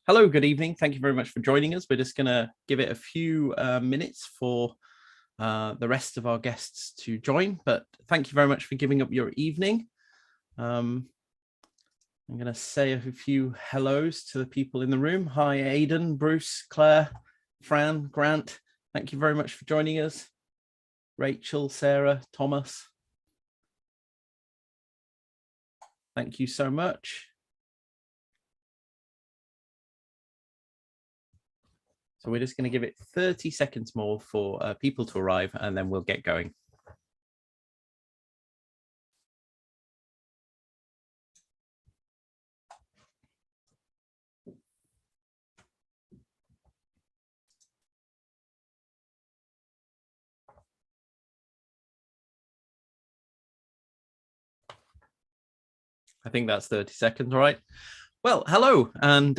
Hello, good evening. Thank you very much for joining us. We're just going to give it a few minutes for the rest of our guests to join, but thank you very much for giving up your evening. I'm going to say a few hellos to the people in the room. Hi, Aidan, Bruce, Claire, Fran, Grant. Thank you very much for joining us. Rachel, Sarah, Thomas. Thank you so much. So we're just going to give it 30 seconds more for people to arrive, and then we'll get going. I think that's 30 seconds, all right? Well, hello, and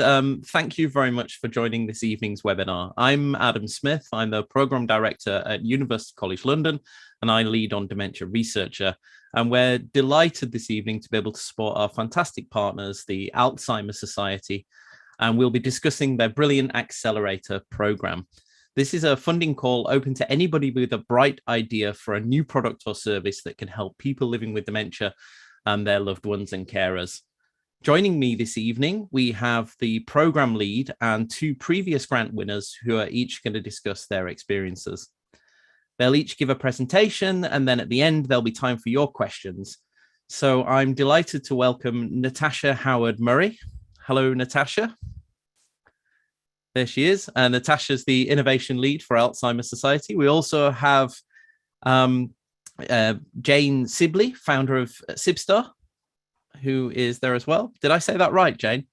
thank you very much for joining this evening's webinar. I'm Adam Smith. I'm the Programme Director at University College London, and I lead on Dementia Researcher. And we're delighted this evening to be able to support our fantastic partners, the Alzheimer Society, and we'll be discussing their brilliant Accelerator Programme. This is a funding call open to anybody with a bright idea for a new product or service that can help people living with dementia and their loved ones and carers. Joining me this evening, we have the program lead and two previous grant winners who are each going to discuss their experiences. They'll each give a presentation, and then at the end, there'll be time for your questions. So I'm delighted to welcome Natasha Howard Murray. Hello, Natasha. There she is. Natasha's the innovation lead for Alzheimer's Society. We also have Jane Sibley, founder of Sibstar, who is there as well. Did I say that right, Jane?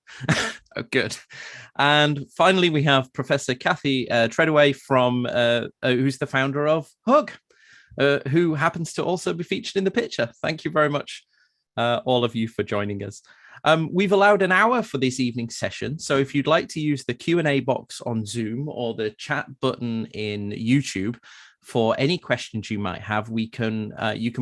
Oh, good. And finally, we have Professor Cathy Treadaway from who's the founder of Hoc, who happens to also be featured in the picture. Thank you very much, all of you, for joining us. We've allowed an hour for this evening's session, so if you'd like to use the Q&A box on Zoom or the chat button in YouTube for any questions you might have, you can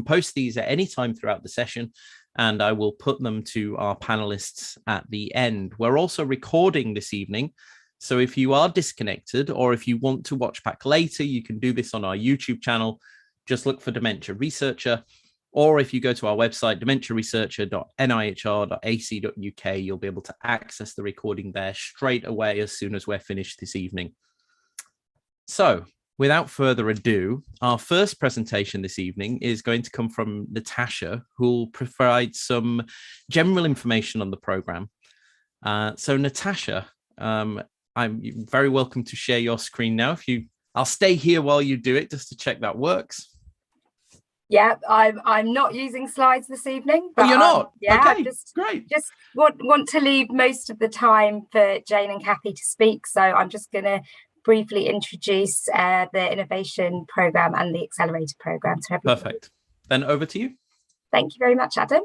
post these at any time throughout the session, and I will put them to our panelists at the end. We're also recording this evening, so if you are disconnected or if you want to watch back later, you can do this on our YouTube channel. Just look for Dementia Researcher, or if you go to our website, dementiaresearcher.nihr.ac.uk, you'll be able to access the recording there straight away as soon as we're finished this evening. So, without further ado, our first presentation this evening is going to come from Natasha, who will provide some general information on the program. So Natasha, I'm very welcome to share your screen now. I'll stay here while you do it just to check that works. Yeah, I'm not using slides this evening. But, oh, you're not? Yeah, okay, great. Just want to leave most of the time for Jane and Cathy to speak. So I'm just going to briefly introduce the Innovation Programme and the Accelerator Programme to everybody. Perfect. Then over to you. Thank you very much, Adam.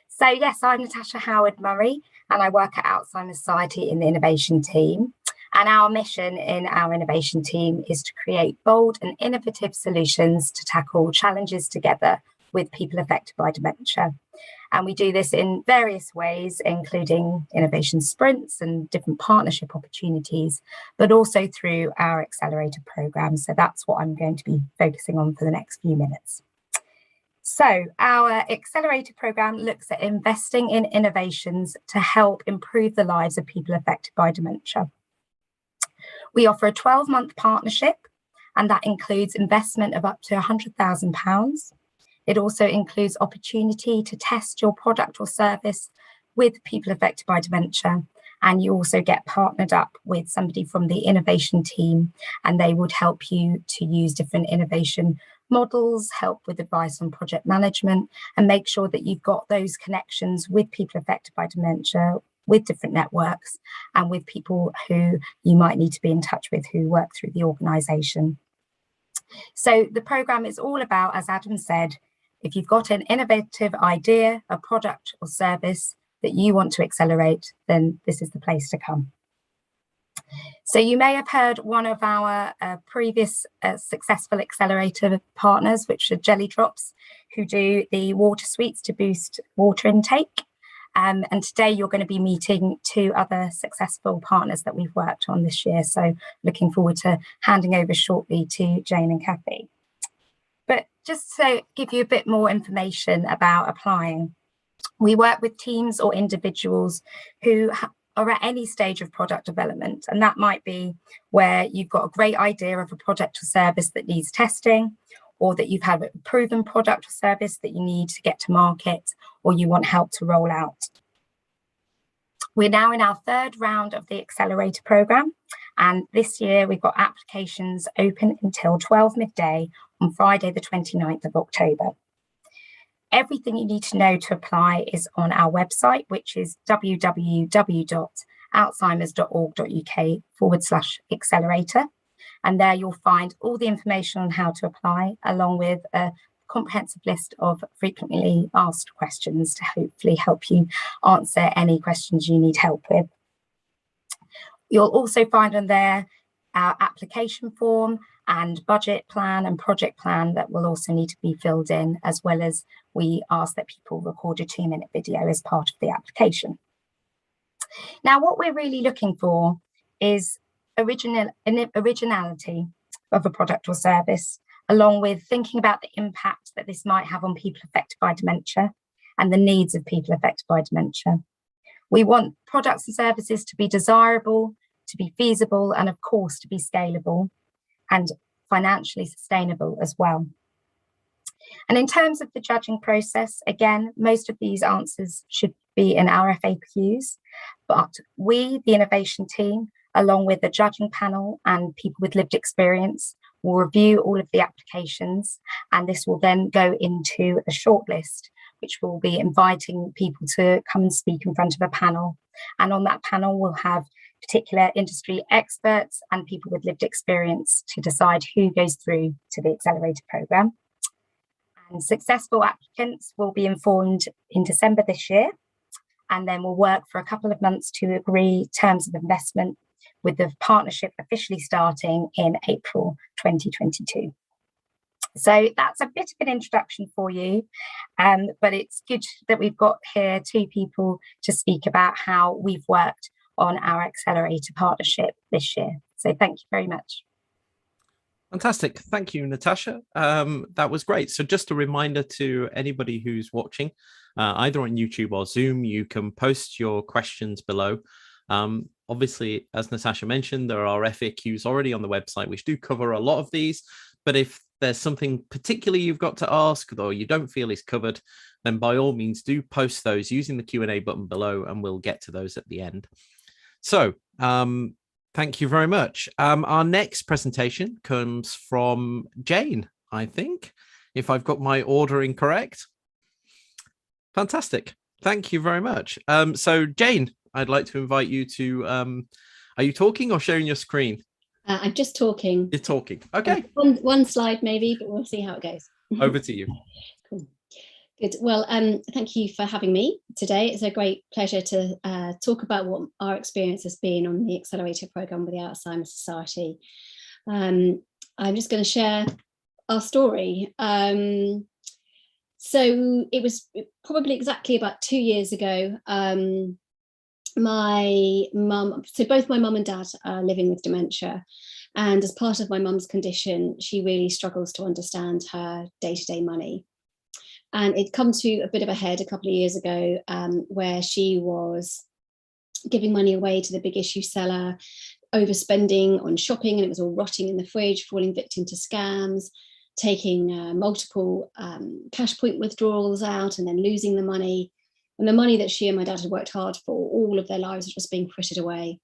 So yes, I'm Natasha Howard Murray, and I work at Alzheimer's Society in the Innovation team. And our mission in our innovation team is to create bold and innovative solutions to tackle challenges together with people affected by dementia. And we do this in various ways, including innovation sprints and different partnership opportunities, but also through our Accelerator Programme. So that's what I'm going to be focusing on for the next few minutes. So our Accelerator Programme looks at investing in innovations to help improve the lives of people affected by dementia. We offer a 12-month partnership, and that includes investment of up to £100,000. It also includes opportunity to test your product or service with people affected by dementia. And you also get partnered up with somebody from the innovation team, and they would help you to use different innovation models, help with advice on project management, and make sure that you've got those connections with people affected by dementia, with different networks, and with people who you might need to be in touch with who work through the organisation. So the programme is all about, as Adam said, if you've got an innovative idea, a product or service that you want to accelerate, then this is the place to come. So you may have heard one of our previous successful accelerator partners, which are Jelly Drops, who do the water sweets to boost water intake. And today you're going to be meeting 2 other successful partners that we've worked on this year. So looking forward to handing over shortly to Jane and Cathy. But just to give you a bit more information about applying, we work with teams or individuals who are at any stage of product development. And that might be where you've got a great idea of a product or service that needs testing, or that you've had a proven product or service that you need to get to market, or you want help to roll out. We're now in our 3rd round of the Accelerator Programme. And this year we've got applications open until 12 midday on Friday, the 29th of October. Everything you need to know to apply is on our website, which is www.alzheimers.org.uk/accelerator. And there you'll find all the information on how to apply, along with a comprehensive list of frequently asked questions to hopefully help you answer any questions you need help with. You'll also find on there our application form and budget plan and project plan that will also need to be filled in, as well as we ask that people record a 2-minute video as part of the application. Now, what we're really looking for is originality of a product or service, along with thinking about the impact that this might have on people affected by dementia and the needs of people affected by dementia. We want products and services to be desirable, to be feasible, and of course to be scalable and financially sustainable as well. And in terms of the judging process, again, most of these answers should be in our FAQs, but we, the innovation team, along with the judging panel and people with lived experience, will review all of the applications, and this will then go into a shortlist, which will be inviting people to come and speak in front of a panel. And on that panel, we'll have particular industry experts and people with lived experience to decide who goes through to the Accelerator Programme. And successful applicants will be informed in December this year, and then we'll work for a couple of months to agree terms of investment, with the partnership officially starting in April 2022. So that's a bit of an introduction for you, but it's good that we've got here 2 people to speak about how we've worked on our Accelerator partnership this year. So thank you very much. Fantastic. Thank you, Natasha. That was great. So just a reminder to anybody who's watching, either on YouTube or Zoom, you can post your questions below. Obviously, as Natasha mentioned, there are FAQs already on the website, which do cover a lot of these. But if there's something particularly you've got to ask or you don't feel is covered, then by all means do post those using the Q&A button below, and we'll get to those at the end. So thank you very much. Our next presentation comes from Jane, I think, if I've got my ordering correct. Fantastic. Thank you very much. So Jane, I'd like to invite you to, are you talking or sharing your screen? I'm just talking. You're talking. Okay. One slide maybe, but we'll see how it goes. Over to you. Cool. Good. Well, thank you for having me today. It's a great pleasure to talk about what our experience has been on the Accelerator Programme with the Alzheimer Society. I'm just going to share our story. So it was probably exactly about 2 years ago. My mum, so both my mum and dad are living with dementia, and as part of my mum's condition, she really struggles to understand her day-to-day money. And it come to a bit of a head a couple of years ago, where she was giving money away to the big issue seller, overspending on shopping, and it was all rotting in the fridge, falling victim to scams, taking multiple cash point withdrawals out and then losing the money. And the money that she and my dad had worked hard for all of their lives was just being frittered away.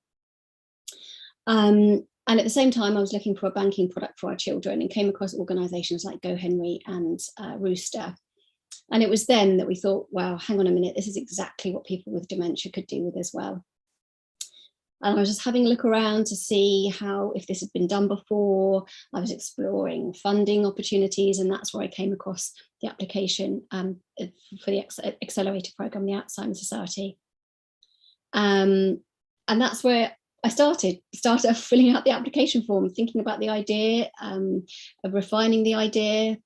And at the same time, I was looking for a banking product for our children and came across organisations like Go Henry and Rooster. And it was then that we thought, wow, hang on a minute, this is exactly what people with dementia could do with as well. And I was just having a look around to see how, if this had been done before. I was exploring funding opportunities, and that's where I came across the application for the Accelerator Programme, the Alzheimer Society. And that's where I started filling out the application form, thinking about the idea, of refining the idea.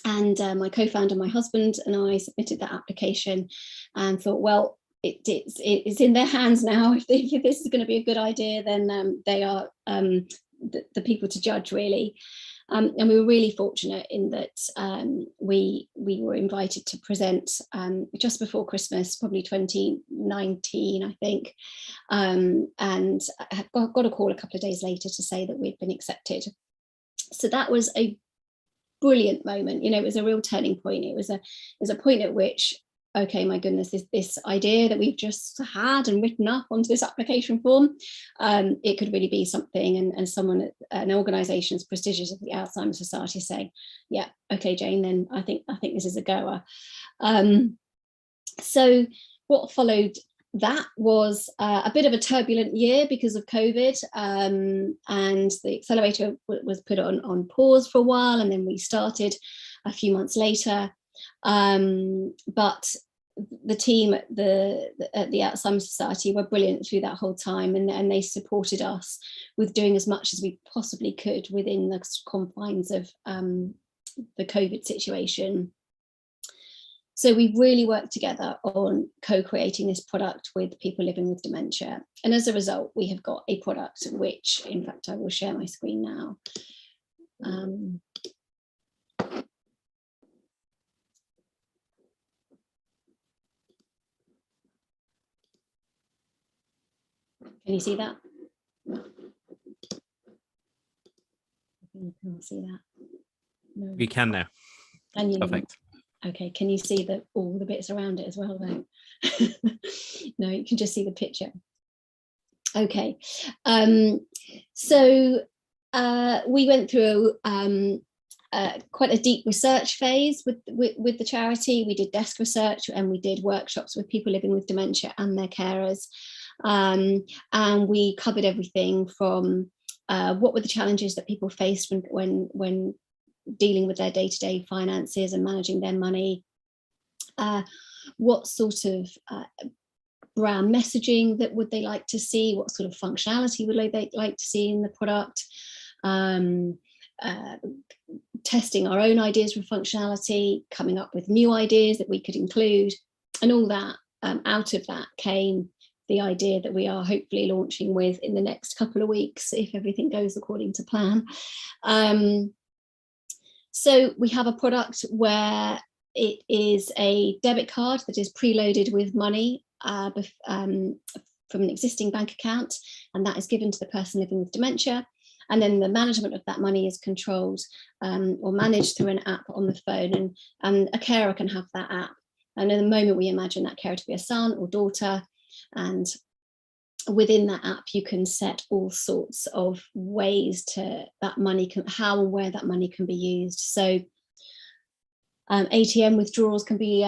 And my co-founder, my husband, and I submitted that application and thought, well, it's in their hands now. If this is going to be a good idea, then they are the people to judge, really. And we were really fortunate in that we were invited to present just before Christmas, probably 2019, I think, and I got a call a couple of days later to say that we'd been accepted. So that was a brilliant moment. You know, it was a real turning point. It was a point at which, okay, my goodness, this idea that we've just had and written up onto this application form, it could really be something. And someone, an organisation as prestigious as the Alzheimer Society, saying, yeah, okay, Jane, then I think this is a goer. So what followed that was a bit of a turbulent year because of COVID, and the Accelerator was put on pause for a while, and then we started a few months later. But the team at the Alzheimer Society were brilliant through that whole time, and they supported us with doing as much as we possibly could within the confines of the COVID situation. So we really worked together on co-creating this product with people living with dementia. And as a result, we have got a product which, in fact, I will share my screen now. Can you see that? You can't see that. No. We can now. Can you? Perfect. Okay, can you see all the bits around it as well though? No, you can just see the picture. Okay, so we went through quite a deep research phase with the charity. We did desk research and we did workshops with people living with dementia and their carers. And we covered everything from what were the challenges that people faced when dealing with their day-to-day finances and managing their money, what sort of brand messaging that would they like to see, what sort of functionality would they like to see in the product, testing our own ideas for functionality, coming up with new ideas that we could include, and all that. Out of that came the idea that we are hopefully launching with in the next couple of weeks, if everything goes according to plan. So we have a product where it is a debit card that is preloaded with money from an existing bank account, and that is given to the person living with dementia. And then the management of that money is controlled or managed through an app on the phone, and a carer can have that app. And at the moment, we imagine that carer to be a son or daughter, and within that app, you can set all sorts of ways to that money how and where that money can be used. So ATM withdrawals can be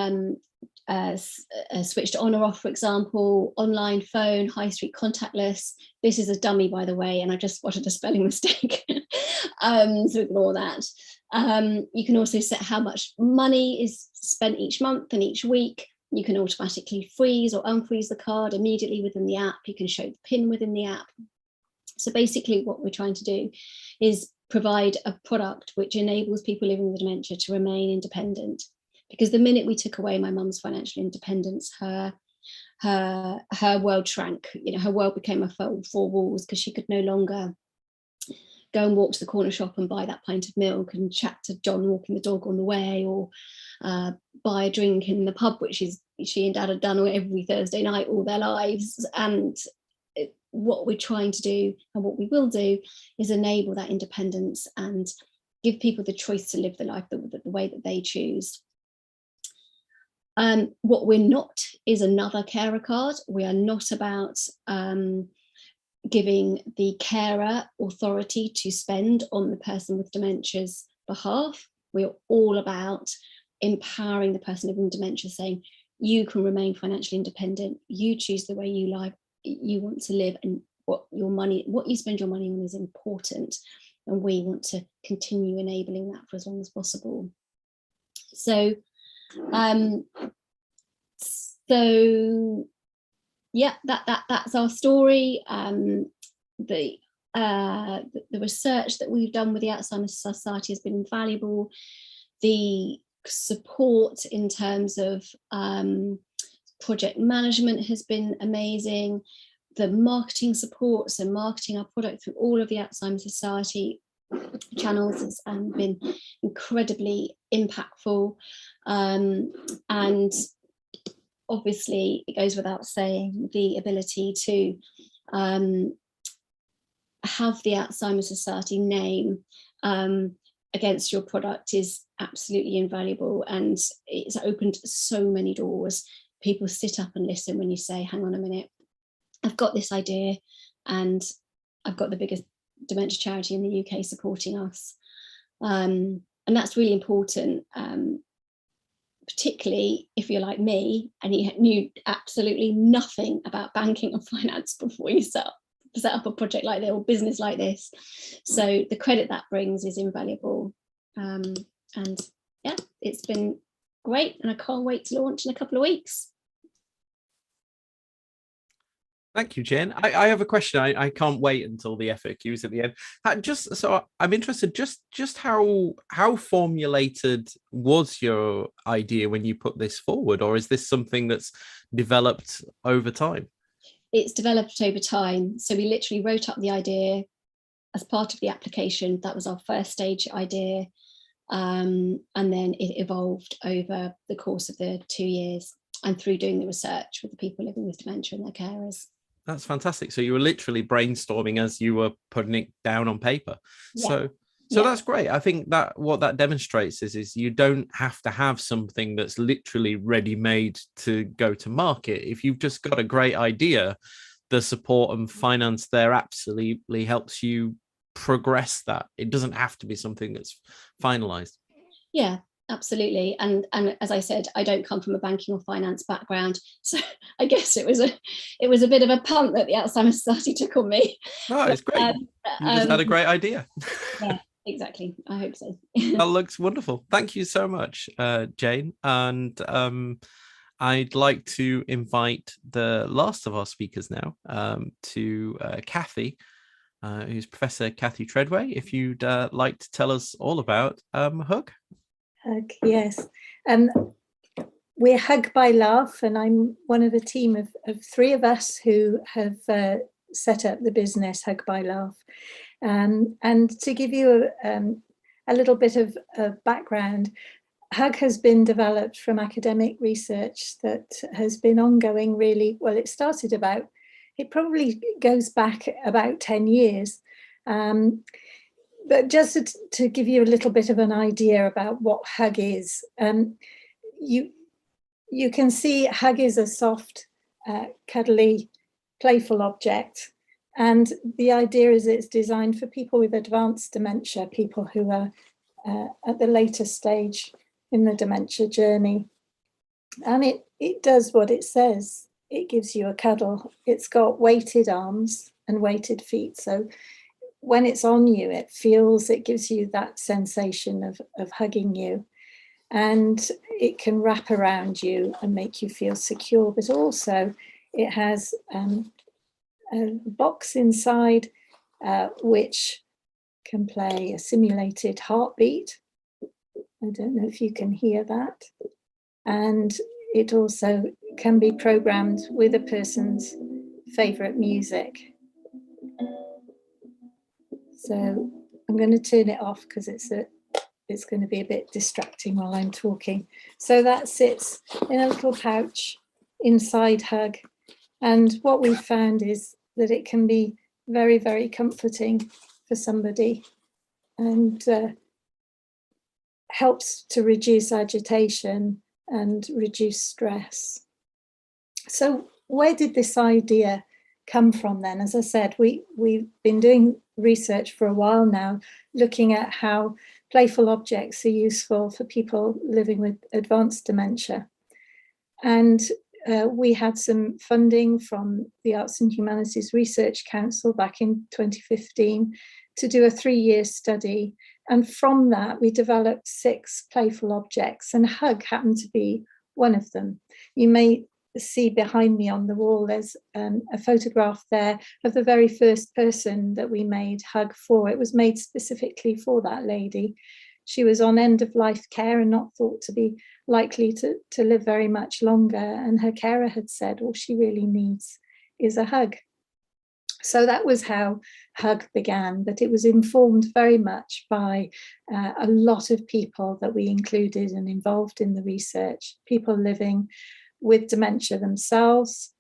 switched on or off, for example, online, phone, high street, contactless. This is a dummy, by the way, and I just spotted a spelling mistake. So ignore that. You can also set how much money is spent each month and each week. You can automatically freeze or unfreeze the card immediately within the app. You can show the PIN within the app. So basically what we're trying to do is provide a product which enables people living with dementia to remain independent. Because the minute we took away my mum's financial independence, her world shrank. You know, her world became a four walls, because she could no longer go and walk to the corner shop and buy that pint of milk and chat to John walking the dog on the way, or buy a drink in the pub, which she and Dad had done every Thursday night all their lives. And what we're trying to do, and what we will do, is enable that independence and give people the choice to live the life the way that they choose. What we're not is another carer card. We are not about giving the carer authority to spend on the person with dementia's behalf. We're all about empowering the person living with dementia, saying you can remain financially independent, you choose the way you want to live, and what you spend your money on is important, and we want to continue enabling that for as long as possible. So yeah, that's our story. The research that we've done with the Alzheimer Society has been invaluable. The support in terms of project management has been amazing. The marketing support, so marketing our product through all of the Alzheimer Society channels has been incredibly impactful. And obviously, it goes without saying, the ability to have the Alzheimer Society name against your product is absolutely invaluable, and it's opened so many doors. People sit up and listen when you say, hang on a minute, I've got this idea and I've got the biggest dementia charity in the UK supporting us. And that's really important, particularly if you're like me and you knew absolutely nothing about banking and finance before you set up a project like this or business like this. So the credit that brings is invaluable. And yeah, it's been great, and I can't wait to launch in a couple of weeks. Thank you, Jane. I have a question. I can't wait until the FAQs at the end. Just so I'm interested, just how formulated was your idea when you put this forward, or is this something that's developed over time? It's developed over time. So we literally wrote up the idea as part of the application. That was our first stage idea. And then it evolved over the course of the 2 years and through doing the research with the people living with dementia and their carers. That's fantastic. So you were literally brainstorming as you were putting it down on paper. Yeah. So that's great. I think that what that demonstrates is you don't have to have something that's literally ready-made to go to market. If you've just got a great idea, the support and finance there absolutely helps you progress that. It doesn't have to be something that's finalized. Yeah, absolutely. And as I said, I don't come from a banking or finance background, so I guess it was a bit of a punt that the Alzheimer Society took on me. No, it's great. You just had a great idea. Yeah, exactly. I hope so. That looks wonderful. Thank you so much, Jane. And I'd like to invite the last of our speakers now to Cathy, who's Professor Cathy Treadway. If you'd like to tell us all about Hoc. Hug, yes. We're Hug by Laugh, and I'm one of a team of 3 of us who have set up the business Hug by Laugh. And to give you a little bit of background, Hug has been developed from academic research that has been ongoing really, well, it probably goes back about 10 years. But just to give you a little bit of an idea about what Hug is, you can see Hug is a soft, cuddly, playful object. And the idea is it's designed for people with advanced dementia, people who are at the later stage in the dementia journey. And it does what it says. It gives you a cuddle. It's got weighted arms and weighted feet. So when it's on you, it gives you that sensation of hugging you, and it can wrap around you and make you feel secure. But also it has a box inside which can play a simulated heartbeat. I don't know if you can hear that. And it also can be programmed with a person's favorite music. So I'm going to turn it off because it's going to be a bit distracting while I'm talking. So that sits in a little pouch inside Hug. And what we've found is that it can be very, very comforting for somebody, and helps to reduce agitation and reduce stress. So where did this idea come from then? As I said, we've been doing research for a while now, looking at how playful objects are useful for people living with advanced dementia. And we had some funding from the Arts and Humanities Research Council back in 2015 to do a 3-year study. And from that, we developed 6 playful objects, and Hug happened to be one of them. You may see behind me on the wall, there's a photograph there of the very first person that we made Hug for. It was made specifically for that lady She was on end-of-life care and not thought to be likely to live very much longer. And her carer had said, all she really needs is a hug. So that was how Hug began, but it was informed very much by a lot of people that we included and involved in the research, people living with dementia themselves,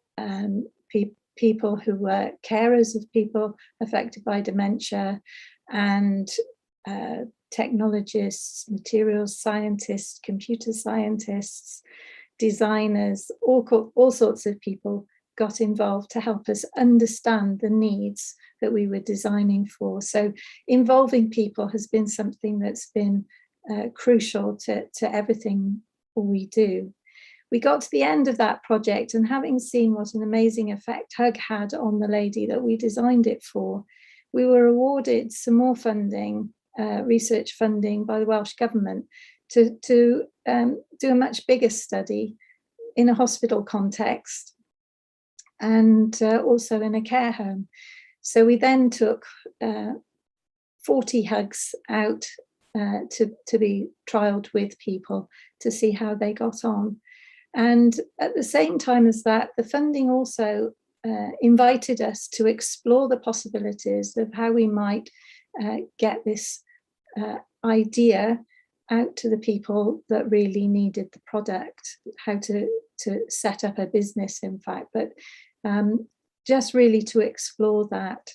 people who were carers of people affected by dementia, and technologists, materials scientists, computer scientists, designers, all sorts of people got involved to help us understand the needs that we were designing for. So involving people has been something that's been crucial to everything we do. We got to the end of that project, and having seen what an amazing effect Hug had on the lady that we designed it for, we were awarded some more funding, research funding by the Welsh Government to do a much bigger study in a hospital context and also in a care home. So we then took 40 Hugs out to be trialled with people to see how they got on. And at the same time as that, the funding also invited us to explore the possibilities of how we might get this idea out to the people that really needed the product, how to set up a business, in fact, but just really to explore that.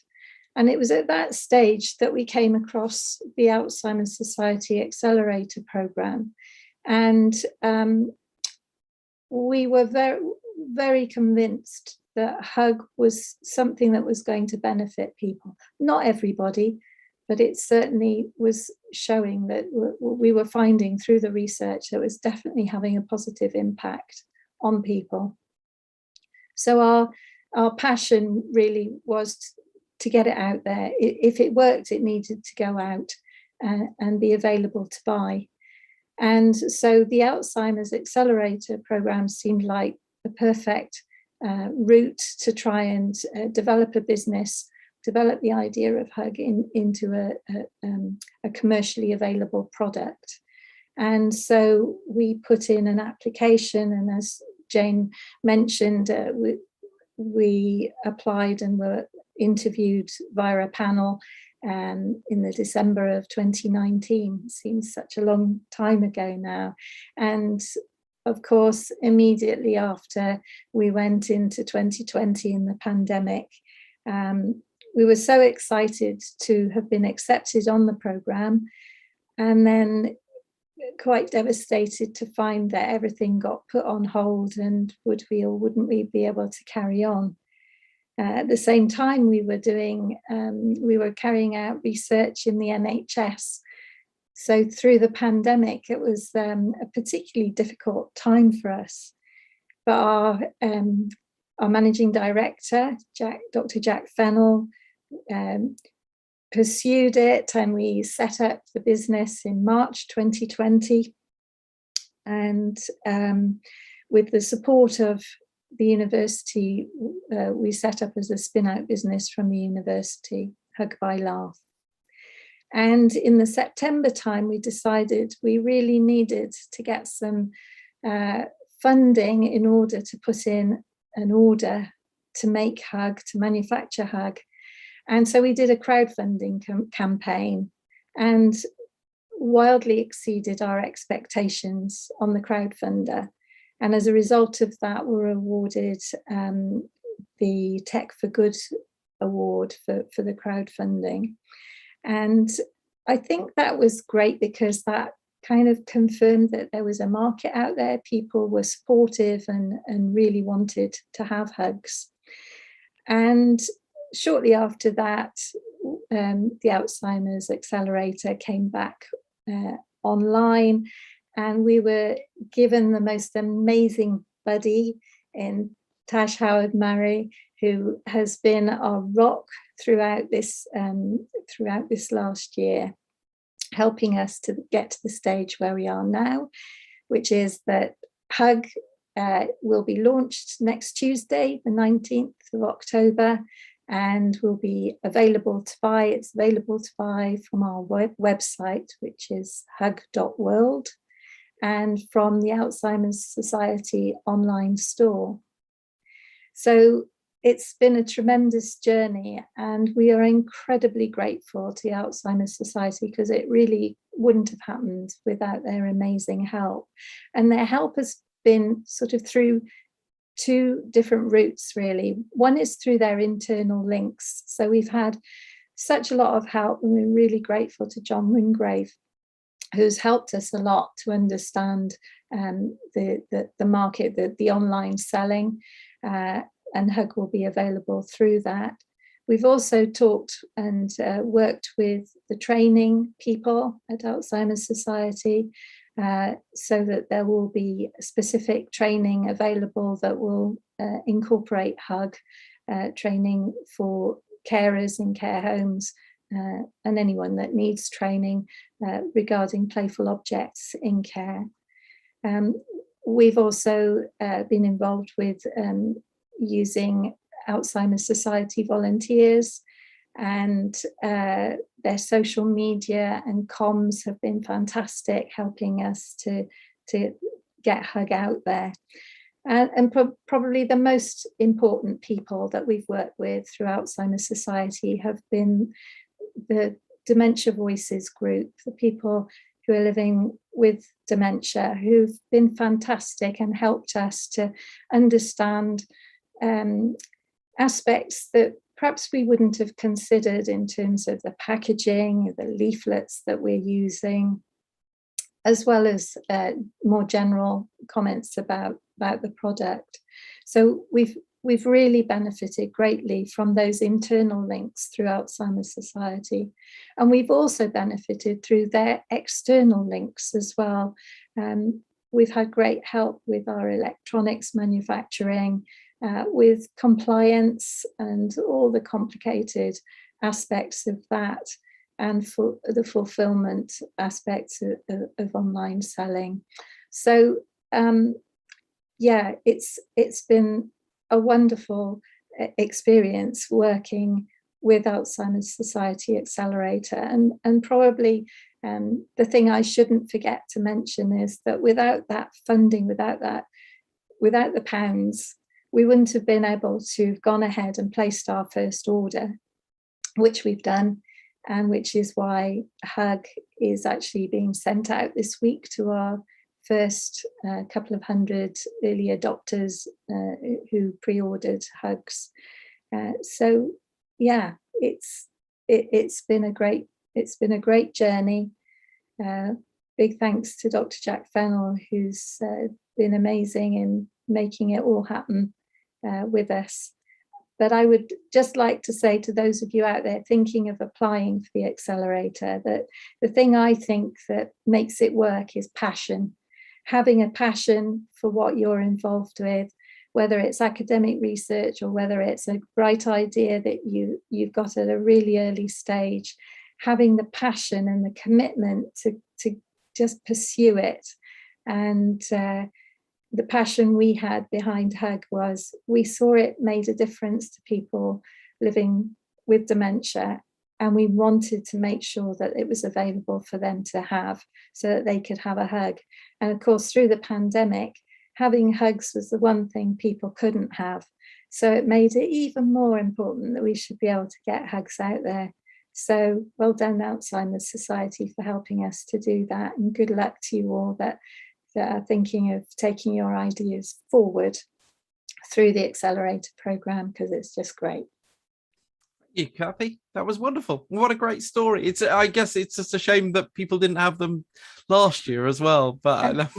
And it was at that stage that we came across the Alzheimer's Society Accelerator Programme. And we were very, very convinced that Hug was something that was going to benefit people. Not everybody, but it certainly was showing that we were finding through the research that it was definitely having a positive impact on people. So our passion really was to get it out there. If it worked, it needed to go out and be available to buy. And so the Alzheimer's Accelerator Programme seemed like the perfect route to try and develop a business, develop the idea of Hug into a commercially available product. And so we put in an application, and as Jane mentioned, we applied and were interviewed via a panel in the December of 2019. Seems such a long time ago now. And of course, immediately after we went into 2020 in the pandemic, we were so excited to have been accepted on the programme, and then quite devastated to find that everything got put on hold, and would we or wouldn't we be able to carry on. At the same time, we were carrying out research in the NHS. So through the pandemic, it was a particularly difficult time for us. But our managing director, Dr. Jack Fennell, pursued it, and we set up the business in March 2020. And with the support of the university, we set up as a spin-out business from the university, Hug by Laugh. And in the September time, we decided we really needed to get some funding in order to put in an order to make Hug, to manufacture Hug. And so we did a crowdfunding campaign, and wildly exceeded our expectations on the crowdfunder. And as a result of that, we were awarded the Tech for Good award for the crowdfunding. And I think that was great, because that kind of confirmed that there was a market out there. People were supportive and really wanted to have Hugs. And shortly after that, the Alzheimer's Accelerator came back online, and we were given the most amazing buddy in Natasha Howard, who has been our rock throughout this last year, helping us to get to the stage where we are now, which is that Hug will be launched next Tuesday, the 19th of October, and will be available to buy. It's available to buy from our website, which is hug.world, and from the Alzheimer's Society online store. So it's been a tremendous journey, and we are incredibly grateful to the Alzheimer's Society, because it really wouldn't have happened without their amazing help. And their help has been sort of through two different routes, really. One is through their internal links. So we've had such a lot of help, and we're really grateful to John Wingrave, who's helped us a lot to understand the market, the online selling, and Hug will be available through that. We've also talked and worked with the training people at Alzheimer's Society, so that there will be specific training available that will incorporate Hug, training for carers in care homes, and anyone that needs training regarding playful objects in care. We've also been involved with using Alzheimer's Society volunteers, and their social media and comms have been fantastic, helping us to get Hug out there. And probably the most important people that we've worked with through Alzheimer's Society have been the Dementia Voices group, the people who are living with dementia, who've been fantastic and helped us to understand aspects that perhaps we wouldn't have considered in terms of the packaging, the leaflets that we're using, as well as more general comments about the product. So we've really benefited greatly from those internal links through Alzheimer's Society. And we've also benefited through their external links as well. We've had great help with our electronics manufacturing, with compliance and all the complicated aspects of that, and for the fulfillment aspects of online selling. So yeah, it's been a wonderful experience working with Alzheimer's Society Accelerator, and probably the thing I shouldn't forget to mention is that without that funding, without the pounds, we wouldn't have been able to have gone ahead and placed our first order, which we've done, and which is why Hug is actually being sent out this week to our first couple of hundred early adopters who pre-ordered Hugs. So yeah, it's been a great journey. Big thanks to Dr. Jack Fennell, who's been amazing in making it all happen with us. But I would just like to say to those of you out there thinking of applying for the Accelerator, that the thing I think that makes it work is passion. Having a passion for what you're involved with, whether it's academic research or whether it's a bright idea that you've got at a really early stage, having the passion and the commitment to just pursue it. And the passion we had behind Hug was we saw it made a difference to people living with dementia, and we wanted to make sure that it was available for them to have, so that they could have a hug. And of course, through the pandemic, having Hugs was the one thing people couldn't have. So it made it even more important that we should be able to get Hugs out there. So well done, Alzheimer's Society, for helping us to do that. And good luck to you all that are thinking of taking your ideas forward through the Accelerator Programme, because it's just great. Thank you, Cathy. That was wonderful. What a great story. I guess it's just a shame that people didn't have them last year as well. But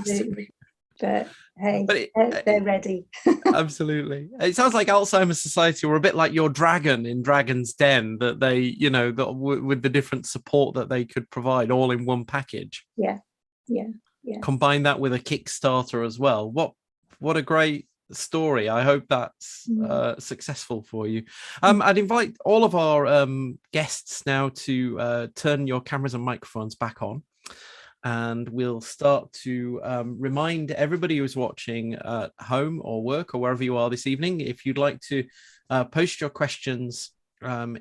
But hey, they're ready. Absolutely. It sounds like Alzheimer's Society were a bit like your dragon in Dragon's Den, that they, with the different support that they could provide all in one package. Yeah. Combine that with a Kickstarter as well. What a great story. I hope that's successful for you. I'd invite all of our guests now to turn your cameras and microphones back on, and we'll start to remind everybody who's watching at home or work or wherever you are this evening, if you'd like to post your questions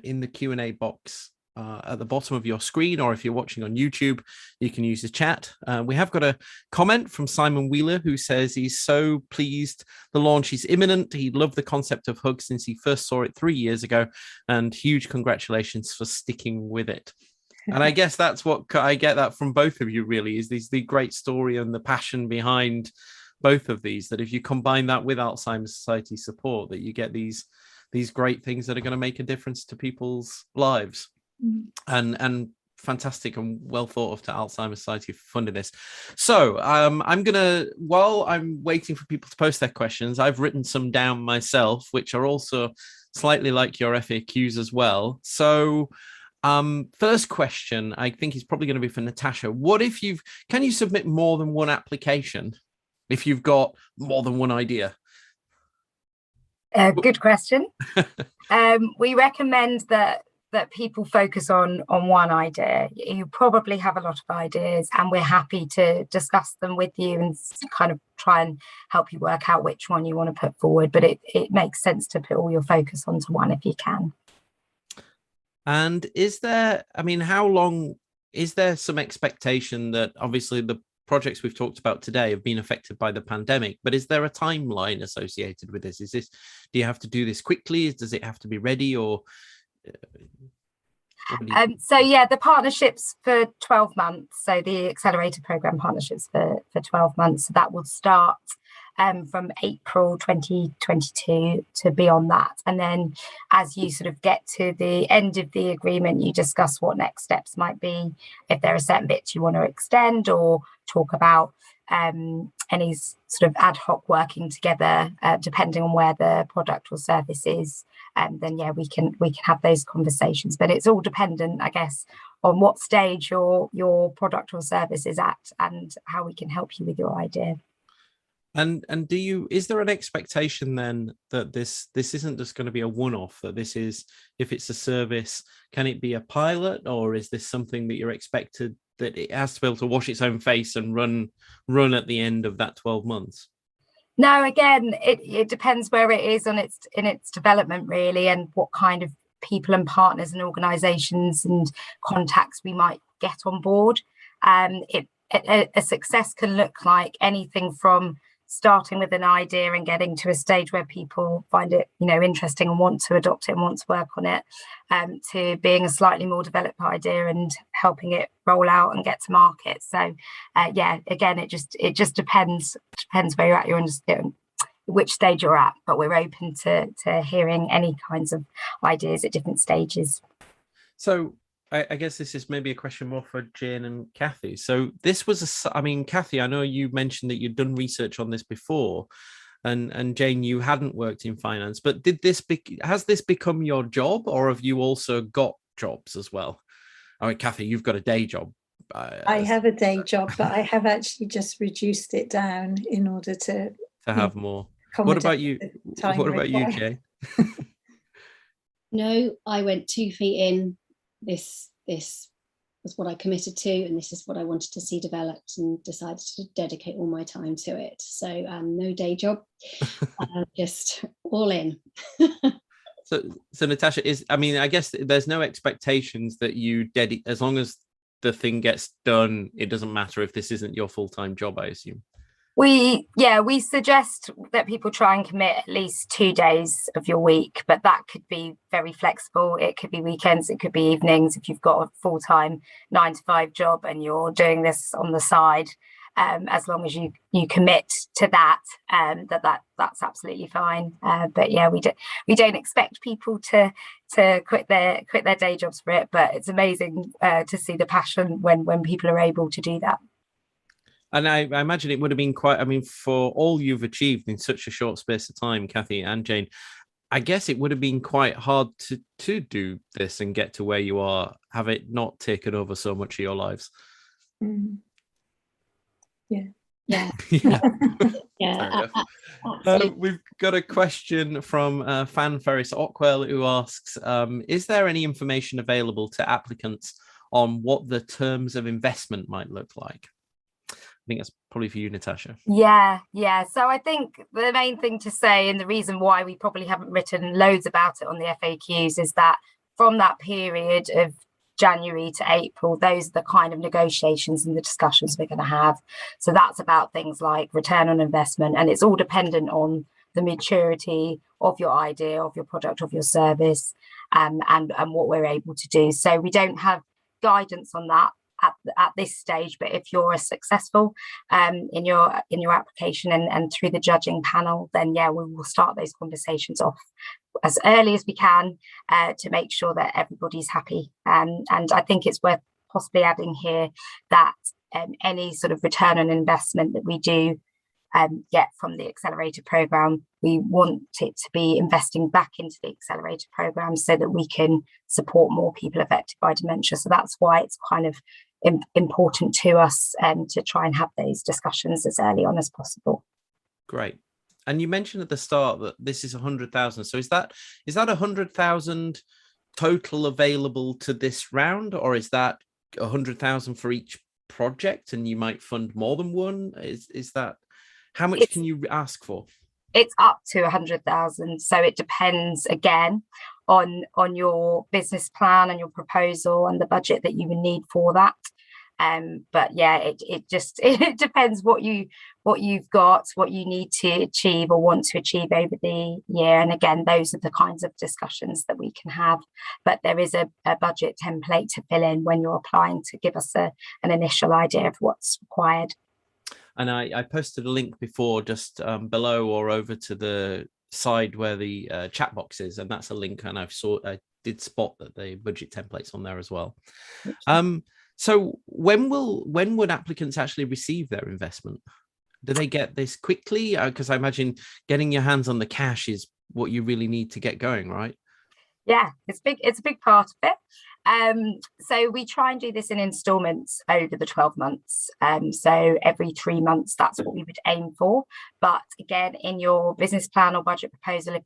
in the Q&A box at the bottom of your screen, or if you're watching on YouTube, you can use the chat. We have got a comment from Simon Wheeler, who says he's so pleased the launch is imminent. He loved the concept of Hug since he first saw it 3 years ago, and huge congratulations for sticking with it. And I guess that's what I get that from both of you, really, is the great story and the passion behind both of these, that if you combine that with Alzheimer's Society support, that you get these great things that are going to make a difference to people's lives. And fantastic and well thought of to Alzheimer's Society for funding this. So I'm gonna, while I'm waiting for people to post their questions, I've written some down myself, which are also slightly like your FAQs as well. So first question, I think, is probably going to be for Natasha. What if can you submit more than one application if you've got more than one idea? Good question. We recommend that people focus on one idea. You probably have a lot of ideas, and we're happy to discuss them with you and kind of try and help you work out which one you want to put forward. But it makes sense to put all your focus onto one if you can. And is there some expectation that, obviously the projects we've talked about today have been affected by the pandemic, but is there a timeline associated with this? Do you have to do this quickly? Does it have to be ready, or so yeah, the partnerships for 12 months, so the Accelerator Programme partnerships for 12 months, so that will start from April 2022 to beyond that, and then as you sort of get to the end of the agreement, you discuss what next steps might be, if there are certain bits you want to extend or talk about any sort of ad hoc working together, depending on where the product or service is. Then yeah, we can have those conversations, but it's all dependent, I guess, on what stage your product or service is at and how we can help you with your idea. And is there an expectation then that this isn't just going to be a one-off, that this is, if it's a service, can it be a pilot, or is this something that you're expected that it has to be able to wash its own face and run at the end of that 12 months? No, again, it depends where it is in its development, really, and what kind of people and partners and organisations and contacts we might get on board. A success can look like anything from starting with an idea and getting to a stage where people find it, interesting and want to adopt it and want to work on it, to being a slightly more developed idea and helping it roll out and get to market. So yeah, again, it just depends where you're at, your understanding, which stage you're at, but we're open to hearing any kinds of ideas at different stages. So I guess this is maybe a question more for Jane and Cathy. So this was Cathy, I know you mentioned that you'd done research on this before, and Jane, you hadn't worked in finance, but has this become your job, or have you also got jobs as well? I mean, Cathy, you've got a day job. I have a day job, but I have actually just reduced it down in order to have more. What about you? What about you, Jane? No, I went 2 feet in. This was what I committed to, and this is what I wanted to see developed, and decided to dedicate all my time to it. So no day job, just all in. So Natasha, I guess there's no expectations that you as long as the thing gets done, it doesn't matter if this isn't your full-time job, I assume. We suggest that people try and commit at least 2 days of your week, but that could be very flexible. It could be weekends, it could be evenings. If you've got a full-time 9-to-5 job and you're doing this on the side, as long as you commit to that, that's absolutely fine. But yeah, we don't expect people to quit their day jobs for it, but it's amazing to see the passion when people are able to do that. And I imagine it would have been for all you've achieved in such a short space of time, Cathy and Jane, I guess it would have been quite hard to do this and get to where you are, have it not taken over so much of your lives. Mm. Yeah. Yeah. Yeah. We've got a question from Fan Ferris Ockwell, who asks, is there any information available to applicants on what the terms of investment might look like? I think that's probably for you, Natasha. Yeah. So I think the main thing to say, and the reason why we probably haven't written loads about it on the FAQs, is that from that period of January to April, those are the kind of negotiations and the discussions we're going to have. So that's about things like return on investment, and it's all dependent on the maturity of your idea, of your product, of your service, and what we're able to do. So we don't have guidance on that at this stage, but if you're successful in your application and through the judging panel, then yeah, we will start those conversations off as early as we can to make sure that everybody's happy. And I think it's worth possibly adding here that any sort of return on investment that we do get from the Accelerator Programme, we want it to be investing back into the Accelerator Programme so that we can support more people affected by dementia. So that's why it's kind of important to us to try and have those discussions as early on as possible. Great. And you mentioned at the start that this is 100,000. So is that 100,000 total available to this round, or is that 100,000 for each project and you might fund more than one? Is that, how much can you ask for? It's up to 100,000. So it depends again on your business plan and your proposal and the budget that you would need for that. But yeah, it depends what you've got, what you need to achieve or want to achieve over the year. And again, those are the kinds of discussions that we can have. But there is a budget template to fill in when you're applying to give us an initial idea of what's required. And I posted a link before just below or over to the side where the chat box is, and that's a link. And I did spot that the budget template's on there as well. So when would applicants actually receive their investment? Do they get this quickly? Because I imagine getting your hands on the cash is what you really need to get going, right? Yeah, it's a big part of it. So we try and do this in installments over the 12 months. So every 3 months, that's what we would aim for. But again, in your business plan or budget proposal, if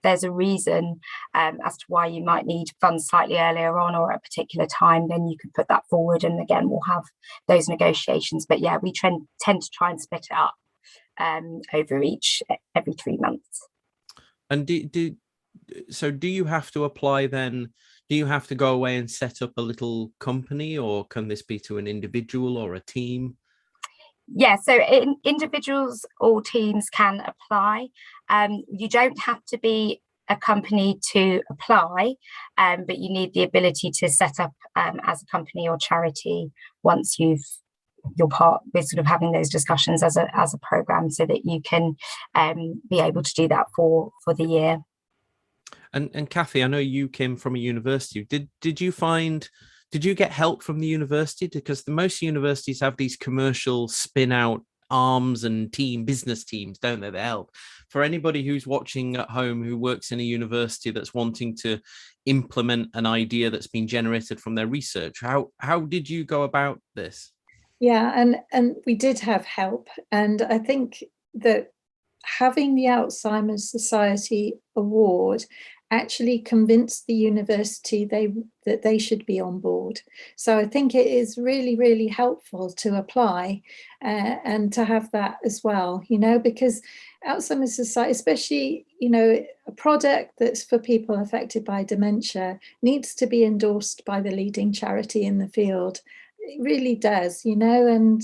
there's a reason as to why you might need funds slightly earlier on or at a particular time, then you could put that forward. And again, we'll have those negotiations. But yeah, we tend to try and split it up over every 3 months. And do you have to apply then? Do you have to go away and set up a little company, or can this be to an individual or a team? Yeah, so individuals or teams can apply. You don't have to be a company to apply, but you need the ability to set up as a company or charity once you're part with sort of having those discussions as a program, so that you can be able to do that for the year. And Cathy, I know you came from a university. Did you get help from the university? Because most universities have these commercial spin out arms and business teams, don't they? They help. For anybody who's watching at home who works in a university that's wanting to implement an idea that's been generated from their research, how did you go about this? Yeah, and we did have help, and I think that having the Alzheimer's Society Award actually convinced the university that they should be on board. So I think it is really, really helpful to apply and to have that as well, because Alzheimer's Society, especially, a product that's for people affected by dementia, needs to be endorsed by the leading charity in the field. It really does, and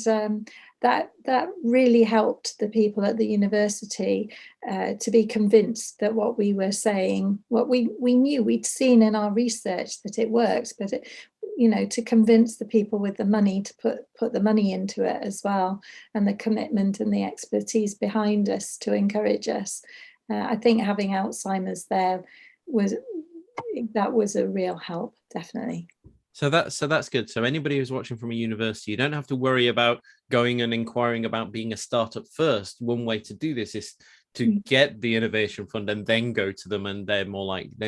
that really helped the people at the university to be convinced that what we were saying, what we knew, we'd seen in our research that it works, but to convince the people with the money to put the money into it as well, and the commitment and the expertise behind us to encourage us. I think having Alzheimer's there was a real help, definitely. So that's good. So anybody who's watching from a university, you don't have to worry about going and inquiring about being a startup first. One way to do this is to get the innovation fund and then go to them, and they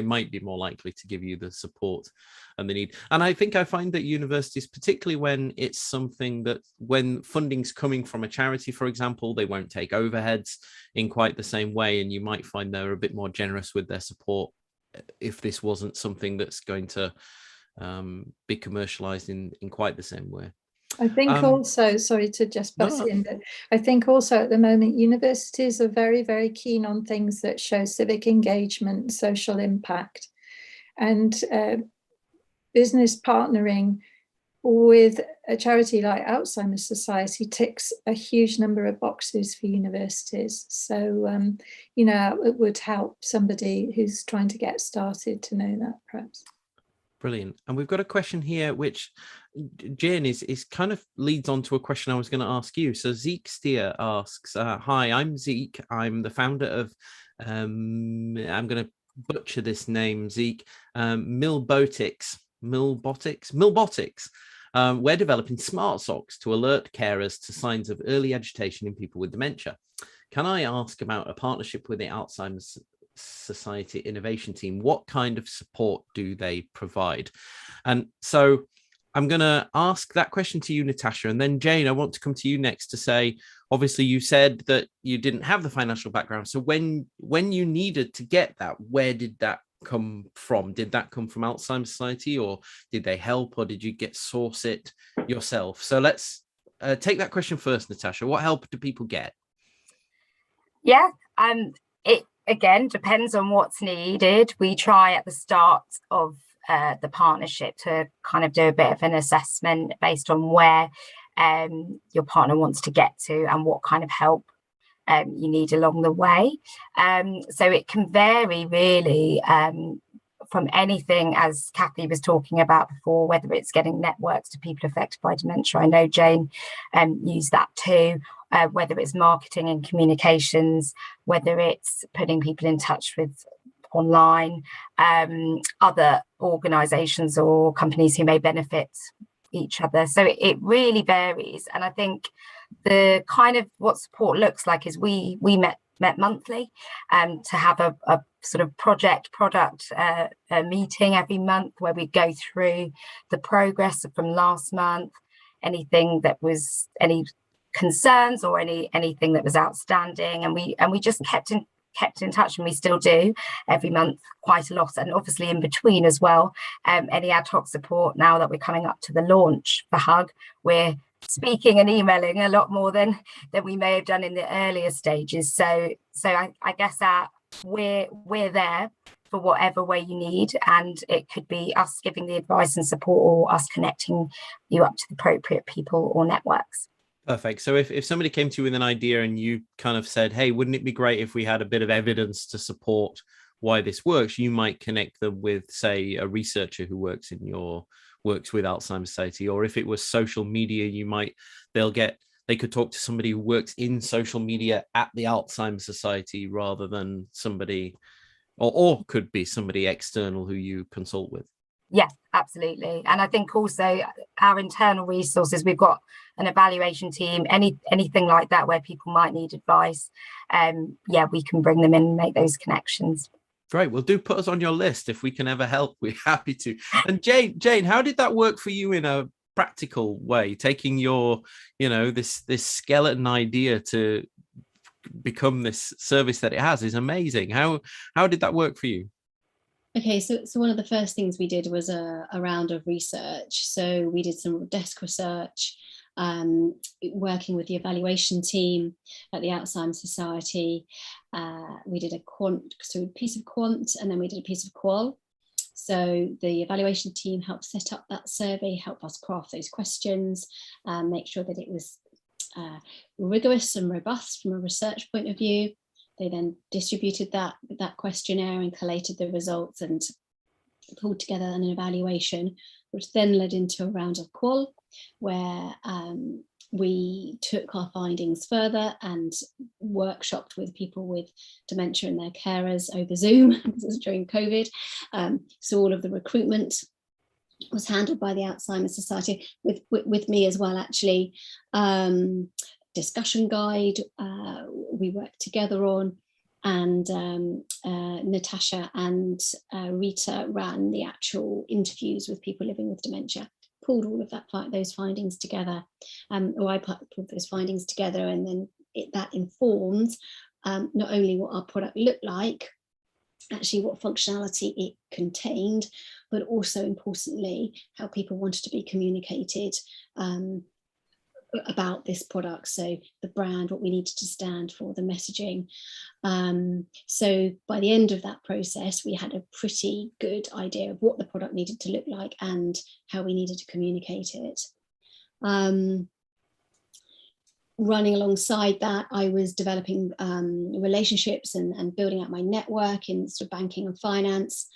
might be more likely to give you the support and the need. And I find that universities, particularly when it's something that when funding's coming from a charity, for example, they won't take overheads in quite the same way, and you might find they're a bit more generous with their support if this wasn't something that's going to be commercialized in quite the same way. I think also, sorry to just bust in, but I think also at the moment universities are very, very keen on things that show civic engagement, social impact. and business partnering with a charity like Alzheimer's Society ticks a huge number of boxes for universities. So, you know, it would help somebody who's trying to get started to know that, perhaps. Brilliant. And we've got a question here, which Jane is kind of leads on to a question I was going to ask you. So Zeke Steer asks, hi, I'm Zeke. I'm the founder of, I'm going to butcher this name, Zeke, Milbotics. We're developing smart socks to alert carers to signs of early agitation in people with dementia. Can I ask about a partnership with the Alzheimer's Society Innovation Team? What kind of support do they provide? And so I'm going to ask that question to you, Natasha, and then Jane, I want to come to you next to say, obviously you said that you didn't have the financial background. So when you needed to get that, where did that come from? Did that come from Alzheimer's Society, or did they help, or did you source it yourself? So let's take that question first, Natasha. What help do people get? Yeah, it again depends on what's needed. We try at the start of the partnership to kind of do a bit of an assessment based on where your partner wants to get to and what kind of help you need along the way. So it can vary really from anything, as Cathy was talking about before, whether it's getting networks to people affected by dementia. I know Jane used that too, whether it's marketing and communications, whether it's putting people in touch with online, other organisations or companies who may benefit each other. So it really varies. And I think the kind of what support looks like is we met monthly to have a sort of product meeting every month where we go through the progress from last month, anything that was any concerns or anything that was outstanding, and we just kept in touch, and we still do every month quite a lot, and obviously in between as well, any ad hoc support. Now that we're coming up to the launch for Hug, we're speaking and emailing a lot more than we may have done in the earlier stages. So I guess we're there for whatever way you need, and it could be us giving the advice and support, or us connecting you up to the appropriate people or networks. Perfect. So if somebody came to you with an idea and you kind of said, hey, wouldn't it be great if we had a bit of evidence to support why this works, you might connect them with, say, a researcher who works with Alzheimer's Society. Or if it was social media, they could talk to somebody who works in social media at the Alzheimer's Society rather than somebody, or could be somebody external who you consult with. Yes, absolutely. And I think also our internal resources, we've got an evaluation team, anything like that where people might need advice. We can bring them in and make those connections. Great. Well, do put us on your list if we can ever help. We're happy to. And Jane, how did that work for you in a practical way? Taking your, this skeleton idea to become this service that it has is amazing. How did that work for you? Okay, so one of the first things we did was a round of research. So we did some desk research, working with the evaluation team at the Alzheimer's Society. We did a piece of quant, and then we did a piece of qual. So the evaluation team helped set up that survey, help us craft those questions, make sure that it was rigorous and robust from a research point of view. They then distributed that questionnaire and collated the results and pulled together an evaluation, which then led into a round of qual, where we took our findings further and workshopped with people with dementia and their carers over Zoom. This was during COVID. So all of the recruitment was handled by the Alzheimer's Society with me as well, actually. Discussion guide we worked together on, and Natasha and Rita ran the actual interviews with people living with dementia, pulled all of those findings together, or I pulled those findings together, and then that informs not only what our product looked like, actually what functionality it contained, but also importantly how people wanted to be communicated about this product. So the brand, what we needed to stand for, the messaging. So by the end of that process, we had a pretty good idea of what the product needed to look like and how we needed to communicate it. Running alongside that, I was developing relationships and building out my network in sort of banking and finance.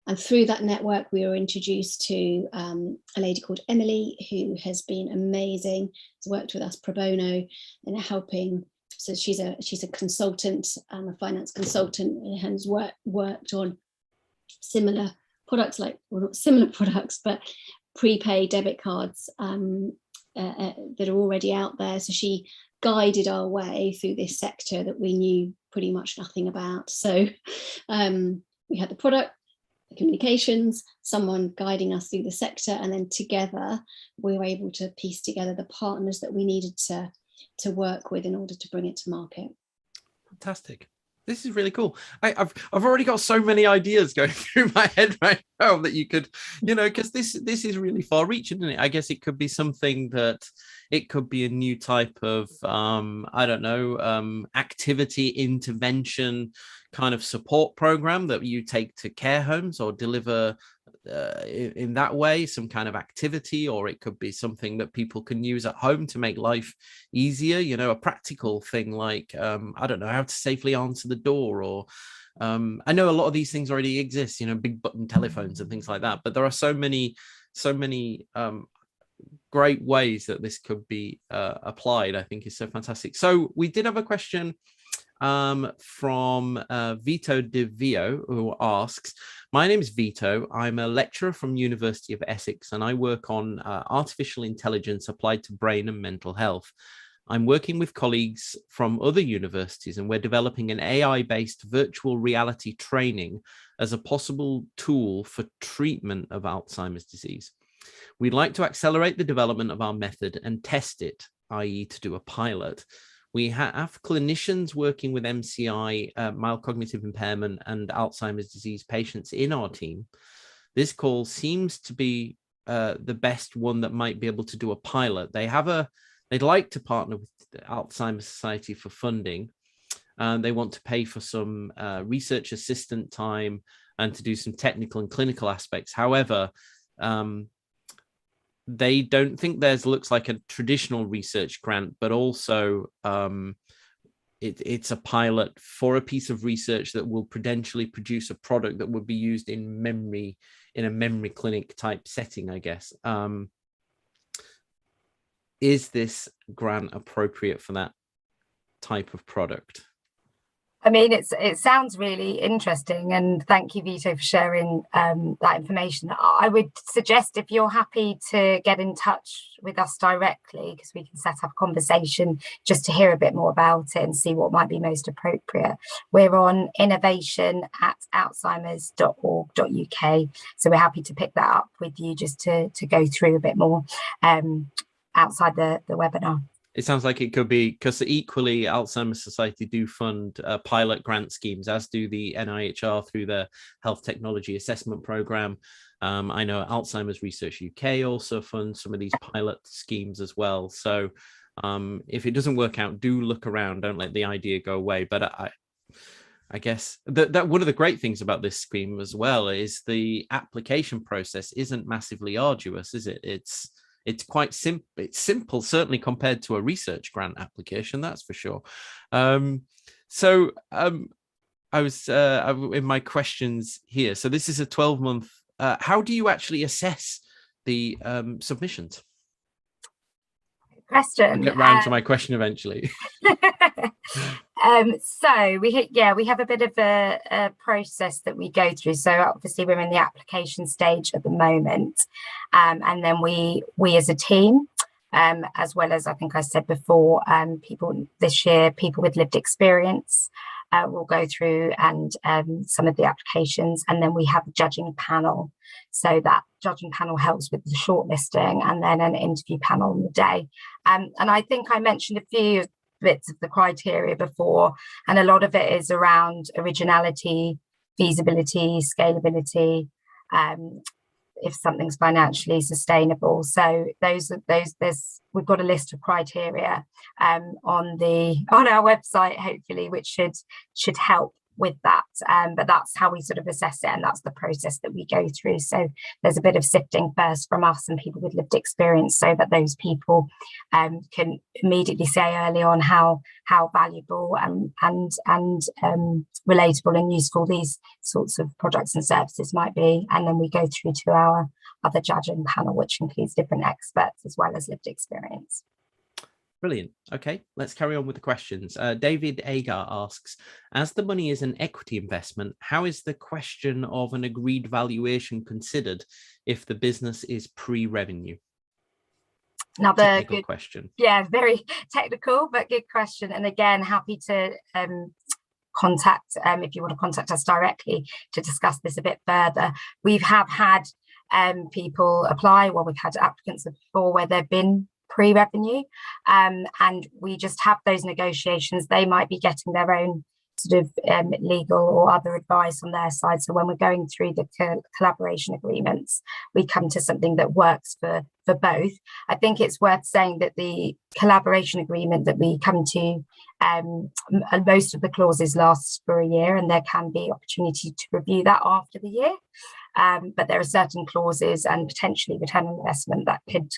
And through that network, we were introduced to a lady called Emily, who has been amazing. Has worked with us pro bono in helping. So she's a consultant, a finance consultant, and has worked on similar products, like, well, not similar products, but prepaid debit cards that are already out there. So she guided our way through this sector that we knew pretty much nothing about. So we had the product, the communications, someone guiding us through the sector, and then together we were able to piece together the partners that we needed to work with in order to bring it to market. Fantastic. This is really cool. I've already got so many ideas going through my head right now that you could, because this is really far reaching, isn't it? I guess it could be something that it could be a new type of, activity intervention kind of support program that you take to care homes or deliver in that way, some kind of activity, or it could be something that people can use at home to make life easier, a practical thing like how to safely answer the door, or I know a lot of these things already exist, big button telephones and things like that, but there are so many great ways that this could be applied. I think is so fantastic. So we did have a question from Vito De Vio, who asks, my name is Vito. I'm a lecturer from University of Essex, and I work on artificial intelligence applied to brain and mental health. I'm working with colleagues from other universities, and we're developing an AI-based virtual reality training as a possible tool for treatment of Alzheimer's disease. We'd like to accelerate the development of our method and test it, i.e. to do a pilot. We have clinicians working with MCI, mild cognitive impairment, and Alzheimer's disease patients in our team. This call seems to be the best one that might be able to do a pilot. They'd like to partner with the Alzheimer's Society for funding. They want to pay for some research assistant time and to do some technical and clinical aspects. However, they don't think looks like a traditional research grant, but also it's a pilot for a piece of research that will potentially produce a product that would be used in a memory clinic type setting, I guess. Is this grant appropriate for that type of product? I mean, it sounds really interesting, and thank you, Vito, for sharing that information. I would suggest, if you're happy to get in touch with us directly, because we can set up a conversation just to hear a bit more about it and see what might be most appropriate. We're on innovation@alzheimers.org.uk, so we're happy to pick that up with you just to go through a bit more outside the webinar. It sounds like it could be, because equally Alzheimer's Society do fund pilot grant schemes, as do the NIHR through the Health Technology Assessment Programme. I know Alzheimer's Research UK also funds some of these pilot schemes as well. So if it doesn't work out, do look around. Don't let the idea go away. But I guess that one of the great things about this scheme as well is the application process isn't massively arduous, is it? It's quite simple. It's simple, certainly compared to a research grant application, that's for sure. I was in my questions here. So this is a 12-month. How do you actually assess the submissions? Question. I'll get round to my question eventually. So we have a bit of a process that we go through. So obviously we're in the application stage at the moment, and then we as a team, as well as, I think I said before, people this year, people with lived experience, will go through and some of the applications, and then we have a judging panel. So that judging panel helps with the shortlisting, and then an interview panel on the day. And I think I mentioned a few bits of the criteria before, and a lot of it is around originality, feasibility, scalability, if something's financially sustainable. So we've got a list of criteria on our website, hopefully, which should help with that, but that's how we sort of assess it, and that's the process that we go through. So there's a bit of sifting first from us and people with lived experience, so that those people can immediately say early on how valuable and relatable and useful these sorts of products and services might be. And then we go through to our other judging panel, which includes different experts as well as lived experience. Brilliant. Okay, let's carry on with the questions. David Agar asks, as the money is an equity investment, how is the question of an agreed valuation considered if the business is pre-revenue? Another technical good question. Yeah, very technical, but good question. And again, happy to contact, if you want to contact us directly to discuss this a bit further. We have had people apply, well, we've had applicants before where they've been pre-revenue, and we just have those negotiations. They might be getting their own sort of legal or other advice on their side. So when we're going through the collaboration agreements, we come to something that works for both. I think it's worth saying that the collaboration agreement that we come to, most of the clauses last for a year, and there can be opportunity to review that after the year. But there are certain clauses and potentially return on investment that could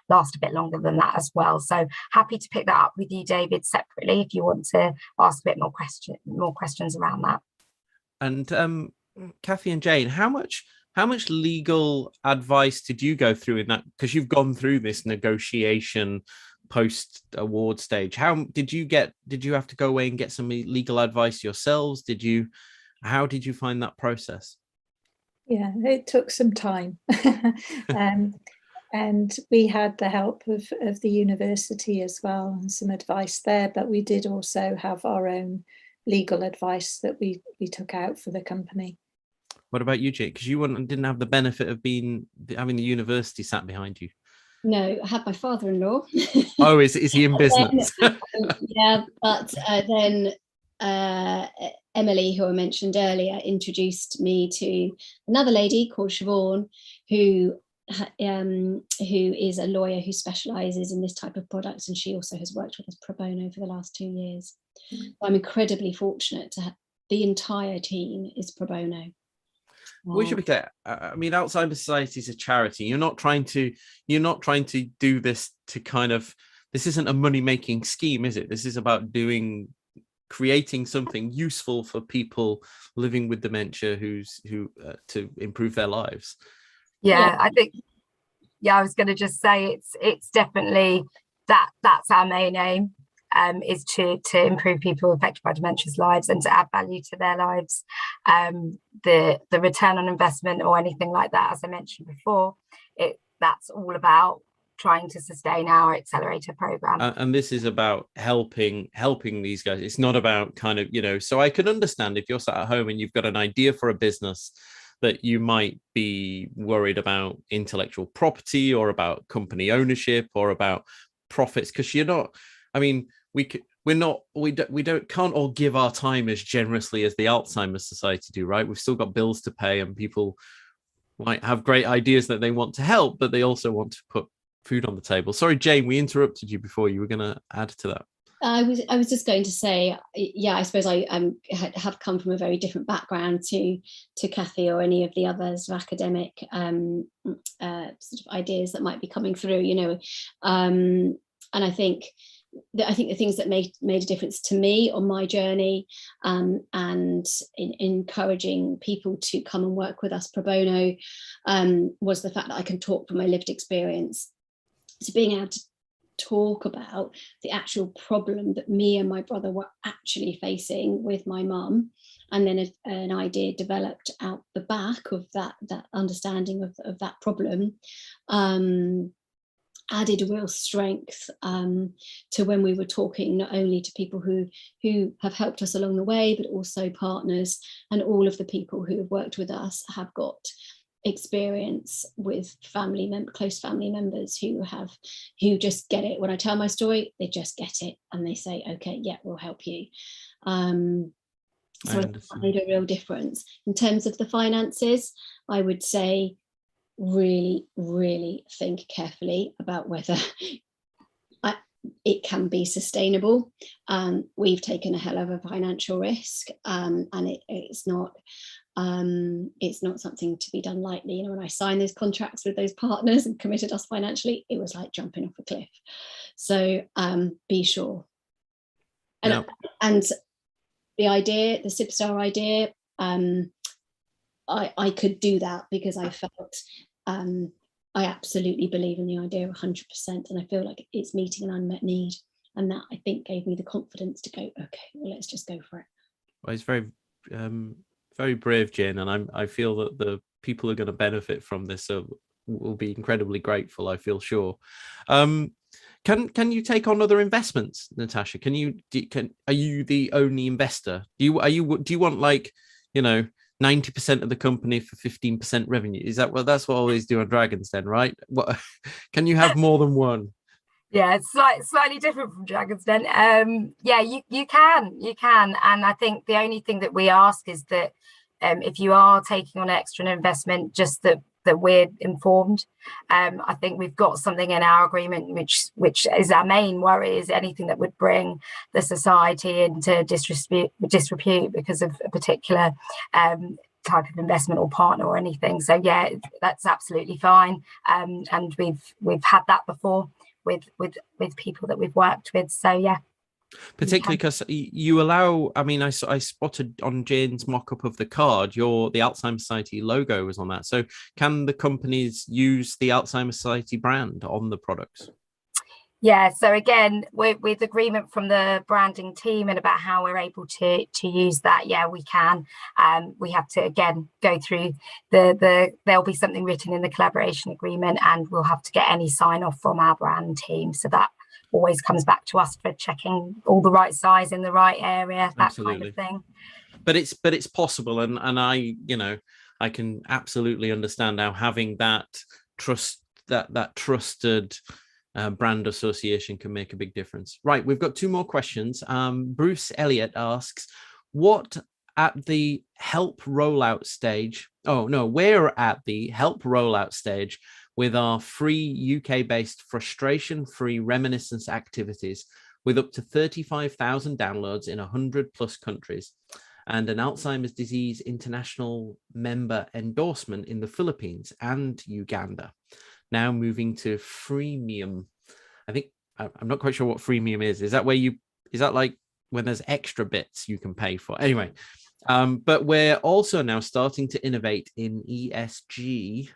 last a bit longer than that as well. So happy to pick that up with you, David, separately if you want to ask a bit more questions around that. And Cathy and Jane, how much legal advice did you go through in that? Because you've gone through this negotiation post award stage. How did you have to go away and get some legal advice yourselves? How did you find that process? Yeah, it took some time. And we had the help of the university as well, and some advice there, but we did also have our own legal advice that we took out for the company. What about you, Jake? Because you didn't have the benefit of having the university sat behind you. No, I had my father-in-law. Oh, is he in business? Yeah, but then Emily, who I mentioned earlier, introduced me to another lady called Siobhan, who is a lawyer who specialises in this type of products, and she also has worked with us pro bono for the last 2 years. I'm incredibly fortunate to have the entire team is pro bono. We should be clear. I mean, Alzheimer's Society is a charity. You're not trying to do this to this isn't a money-making scheme, is it? This is about creating something useful for people living with dementia who to improve their lives. Yeah, I think, I was going to just say it's definitely that's our main aim, is to improve people affected by dementia's lives and to add value to their lives. The return on investment or anything like that, as I mentioned before, that's all about trying to sustain our Accelerator program. And this is about helping these guys. It's not about so I can understand if you're sat at home and you've got an idea for a business that you might be worried about intellectual property or about company ownership or about profits, because you're not, I mean, we can't all give our time as generously as the Alzheimer's Society do, right? We've still got bills to pay, and people might have great ideas that they want to help, but they also want to put food on the table. Sorry, Jane, we interrupted you before. You were going to add to that. I was just going to say, yeah, I suppose I have come from a very different background to Cathy or any of the others of academic sort of ideas that might be coming through, and I think the things that made a difference to me on my journey, and in encouraging people to come and work with us pro bono, was the fact that I can talk from my lived experience. So being able to talk about the actual problem that me and my brother were actually facing with my mum, and then an idea developed out the back of that understanding of that problem, added a real strength to when we were talking not only to people who have helped us along the way, but also partners, and all of the people who have worked with us have got experience with close family members who just get it. When I tell my story, they just get it and they say, okay, yeah, we'll help you. So it made a real difference. In terms of the finances, I would say really, really think carefully about whether it can be sustainable. We've taken a hell of a financial risk, and it's not something to be done lightly. You know, when I signed those contracts with those partners and committed us financially, it was like jumping off a cliff. So be sure. And the idea, the SIPSTAR idea, I could do that because I felt I absolutely believe in the idea 100%, and I feel like it's meeting an unmet need, and that I think gave me the confidence to go, okay, well, let's just go for it. Well, it's very very brave, Jane, and I feel that the people are going to benefit from this, so will be incredibly grateful, I feel sure. Can you take on other investments, Natasha? Are you the only investor? Do you want, like, 90% of the company for 15% revenue? Is that that's what I always do on Dragons then, right? What can you have more than one? Yeah, it's slightly different from Dragon's Den. Yeah, you can, and I think the only thing that we ask is that if you are taking on extra investment, just that we're informed. I think we've got something in our agreement which is our main worry, is anything that would bring the society into disrepute because of a particular type of investment or partner or anything. So yeah, that's absolutely fine. And we've had that before with people that we've worked with. So yeah. Particularly because you allow, I mean, I spotted on Jane's mock-up of the card, the Alzheimer Society logo was on that. So can the companies use the Alzheimer Society brand on the products? Yeah, so again, with agreement from the branding team and about how we're able to use that, yeah, we can. We have to, again, go through there'll be something written in the collaboration agreement, and we'll have to get any sign-off from our brand team. So that always comes back to us for checking all the right size in the right area, that Absolutely. kind of thing. But it's possible, and I I can absolutely understand how having that trust, that trusted brand association can make a big difference. Right, we've got two more questions. Bruce Elliott asks, what at the help rollout stage? Oh no, we're at the help rollout stage with our free UK-based frustration-free reminiscence activities with up to 35,000 downloads in 100+ countries and an Alzheimer's disease international member endorsement in the Philippines and Uganda. Now moving to freemium. I think I'm not quite sure what freemium is. Is that like when there's extra bits you can pay for? Anyway, but we're also now starting to innovate in ESG.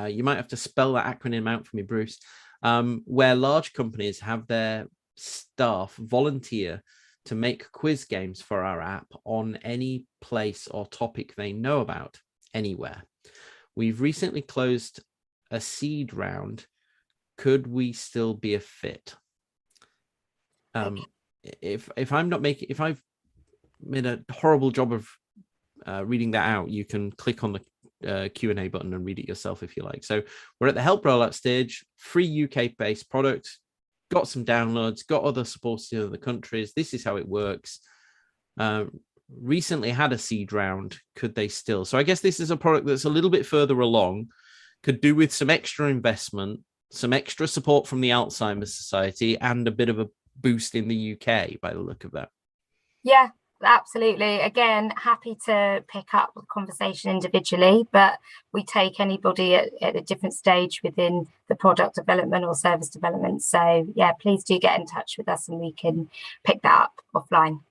You might have to spell that acronym out for me, Bruce, where large companies have their staff volunteer to make quiz games for our app on any place or topic they know about, anywhere. We've recently closed a seed round. Could we still be a fit? If I've made a horrible job of reading that out, you can click on the Q&A button and read it yourself if you like. So we're at the help rollout stage, free UK-based product, got some downloads, got other supports in other countries. This is how it works. Recently had a seed round. Could they still? So I guess this is a product that's a little bit further along, could do with some extra investment, some extra support from the Alzheimer's Society, and a bit of a boost in the UK by the look of that. Yeah. Absolutely. Again, happy to pick up the conversation individually, but we take anybody at a different stage within the product development or service development. So yeah, please do get in touch with us and we can pick that up offline.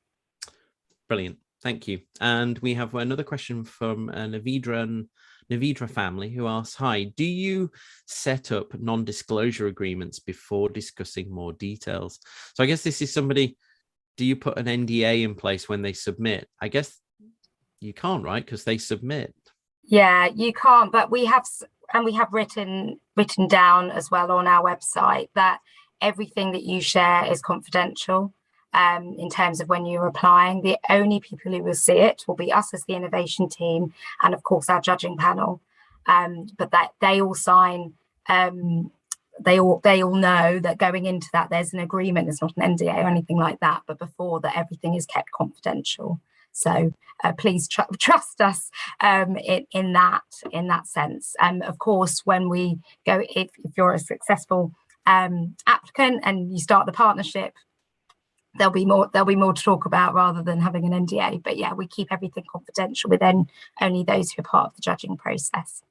Brilliant. Thank you. And we have another question from Navidra family who asks, hi, do you set up non-disclosure agreements before discussing more details? So I guess this is somebody, do you put an NDA in place when they submit? I guess you can't, right? Because they submit. Yeah, you can't, but we have written down as well on our website that everything that you share is confidential in terms of when you're applying. The only people who will see it will be us as the innovation team and of course our judging panel, but that they all sign, they all know that going into that there's an agreement. There's not an NDA or anything like that, but before that everything is kept confidential. So please trust us in that sense. Of course, when we go, if you're a successful applicant and you start the partnership, there'll be more to talk about rather than having an NDA. But yeah, we keep everything confidential within only those who are part of the judging process.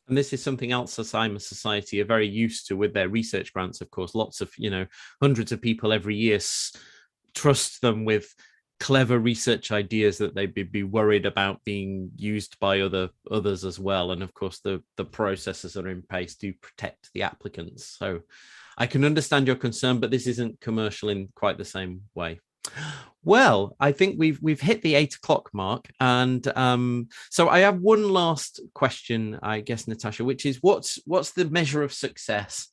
And this is something Alzheimer Society are very used to with their research grants. Of course, lots of, hundreds of people every year trust them with clever research ideas that they'd be worried about being used by others as well. And of course, the processes that are in place do protect the applicants. So I can understand your concern, but this isn't commercial in quite the same way. Well, I think we've hit the 8 o'clock mark, and so I have one last question, I guess, Natasha, which is what's the measure of success?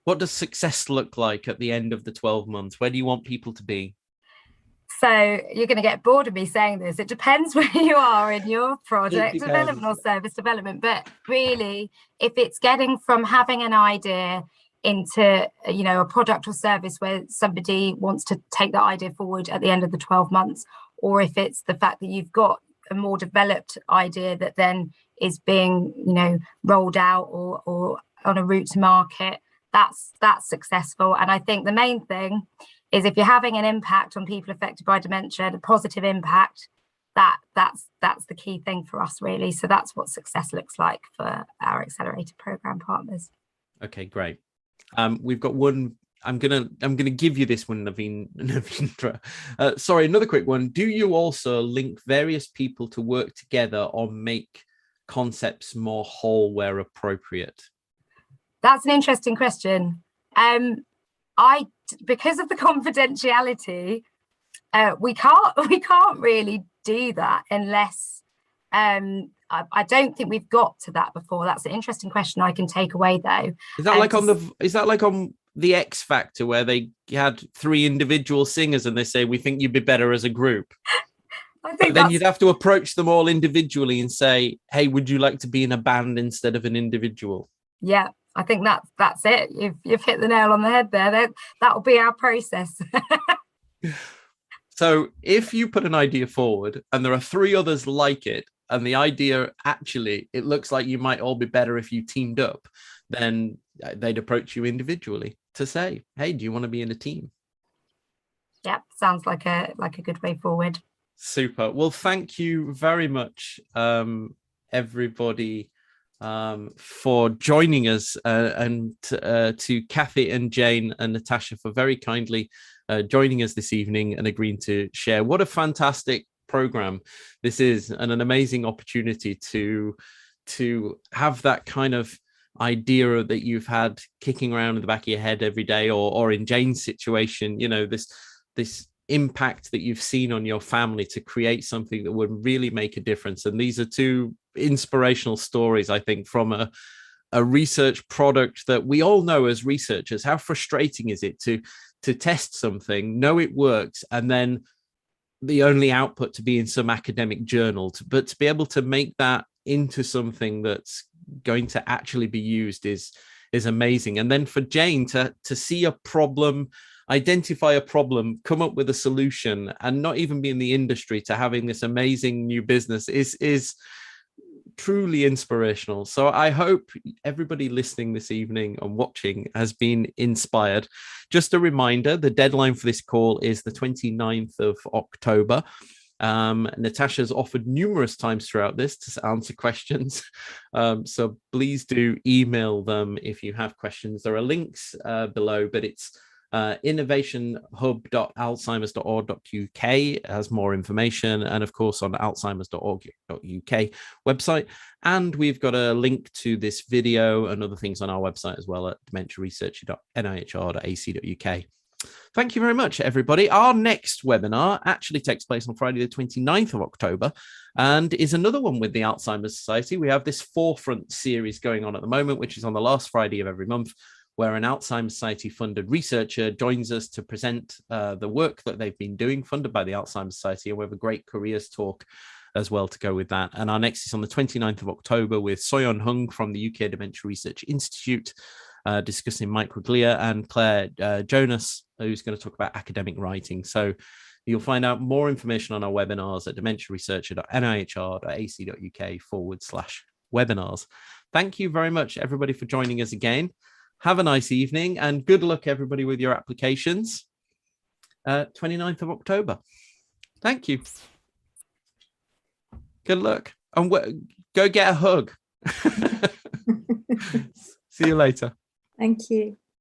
What does success look like at the end of the 12 months? Where do you want people to be? So you're going to get bored of me saying this. It depends where you are in your project development or service development. But really, if it's getting from having an idea into a product or service where somebody wants to take that idea forward at the end of the 12 months, or if it's the fact that you've got a more developed idea that then is being rolled out or on a route to market, that's successful. And I think the main thing is if you're having an impact on people affected by dementia, the positive impact, that's the key thing for us, really. So that's what success looks like for our Accelerator Program partners. Okay, great. We've got one. I'm gonna give you this one, Navindra. Sorry, another quick one. Do you also link various people to work together or make concepts more whole where appropriate? That's an interesting question. Because of the confidentiality, we can't really do that unless I don't think we've got to that before. That's an interesting question I can take away though. Is that like on the X Factor where they had 3 individual singers and they say we think you'd be better as a group? I think then you'd have to approach them all individually and say, hey, would you like to be in a band instead of an individual? Yeah, I think that's it. You've hit the nail on the head there. That'll be our process. So if you put an idea forward and there are 3 others like it, and the idea actually, it looks like you might all be better if you teamed up, then they'd approach you individually to say, hey, do you want to be in a team? Yep, sounds like a good way forward. Super. Well, thank you very much, everybody, for joining us, and to Cathy and Jane and Natasha for very kindly joining us this evening and agreeing to share. What a fantastic program this is, and an amazing opportunity to have that kind of idea that you've had kicking around in the back of your head every day, or in Jane's situation, this impact that you've seen on your family to create something that would really make a difference. And these are 2 inspirational stories, I think, from a research product that we all know as researchers, how frustrating is it to test something, know it works, and then the only output to be in some academic journal, but to be able to make that into something that's going to actually be used is amazing. And then for Jane to see a problem, identify a problem, come up with a solution, and not even be in the industry to having this amazing new business is truly inspirational. So I hope everybody listening this evening and watching has been inspired. Just a reminder, the deadline for this call is the 29th of October. Natasha's offered numerous times throughout this to answer questions. So please do email them if you have questions. There are links below, but it's innovationhub.alzheimers.org.uk has more information, and of course on alzheimers.org.uk website. And we've got a link to this video and other things on our website as well at dementiaresearch.nihr.ac.uk. Thank you very much, everybody. Our next webinar actually takes place on Friday, the 29th of October, and is another one with the Alzheimer Society. We have this Forefront series going on at the moment, which is on the last Friday of every month, where an Alzheimer Society funded researcher joins us to present the work that they've been doing, funded by the Alzheimer Society. And we have a great careers talk as well to go with that. And our next is on the 29th of October with Soyeon Hung from the UK Dementia Research Institute, discussing microglia, and Claire Jonas, who's going to talk about academic writing. So You'll find out more information on our webinars at dementiaresearcher.nihr.ac.uk/webinars. Thank you very much, everybody, for joining us again. Have a nice evening and good luck, everybody, with your applications. 29th of October. Thank you. Good luck. And go get a hug. See you later. Thank you.